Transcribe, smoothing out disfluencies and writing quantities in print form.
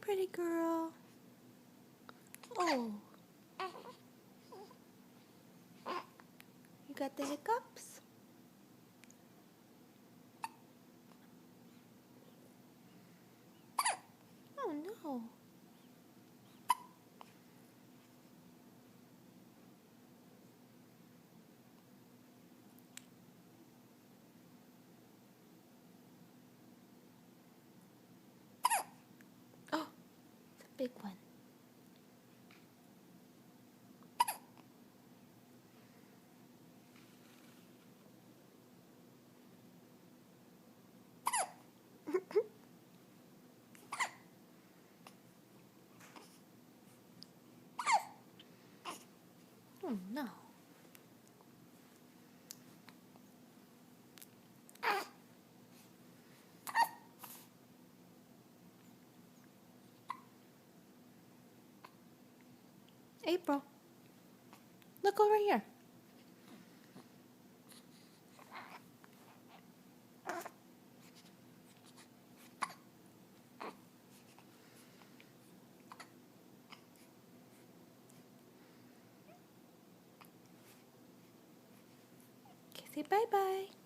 pretty girl. Oh. You got the hiccups? Oh no. Oh, it's a big one. Oh no. April, look over here. Okay, say bye-bye.